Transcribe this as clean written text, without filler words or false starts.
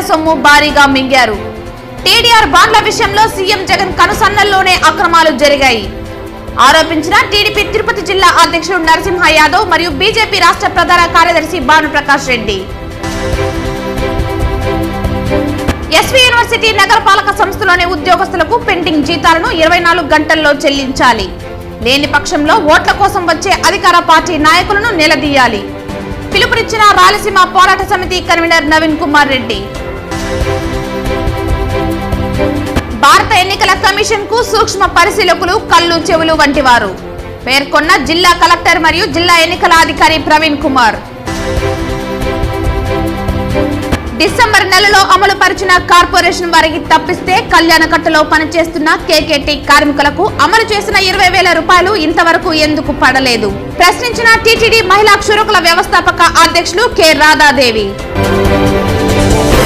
సొమ్ము భారీగా మింగారు. టీడీఆర్ బాండ్ల విషయంలో సీఎం జగన్ కనుసన్నల్లోనే అక్రమాలు జరిగాయి ఆరోపించిన టీడీపీ తిరుపతి జిల్లా అధ్యక్షుడు నరసింహ యాదవ్ మరియు బీజేపీ రాష్ట్ర ప్రధాన కార్యదర్శి భానుప్రకాష్ రెడ్డి. ఎస్వీ యూనివర్సిటీ నగరపాలక సంస్థలోని ఉద్యోగస్తులకు పెండింగ్ జీతాలను 24 గంటల్లో చెల్లించాలి. లేని పక్షంలో ఓట్ల కోసం వచ్చే అధికార పార్టీ నాయకులను నిలదీయాలి. పిలుపునిచ్చిన రాయలసీమ పోరాట సమితి కన్వీనర్ నవీన్ కుమార్ రెడ్డి. భారత ఎన్నికల కమిషన్ కు సూక్ష్మ పరిశీలకులు కళ్ళు చెవులు వంటివారు పేర్కొన్న జిల్లా కలెక్టర్ మరియు జిల్లా ఎన్నికల అధికారి ప్రవీణ్ కుమార్. డిసెంబర్ నెలలో అమలు పరిచిన కార్పొరేషన్ వారికి తప్పిస్తే కళ్యాణకట్టలో పనిచేస్తున్న కేకేటీ కార్మికులకు అమలు చేసిన 20,000 రూపాయలు ఇంతవరకు ఎందుకు పడలేదు ప్రశ్నించిన టీటీడీ మహిళా క్షురకుల వ్యవస్థాపక అధ్యక్షులు కె రాధాదేవి.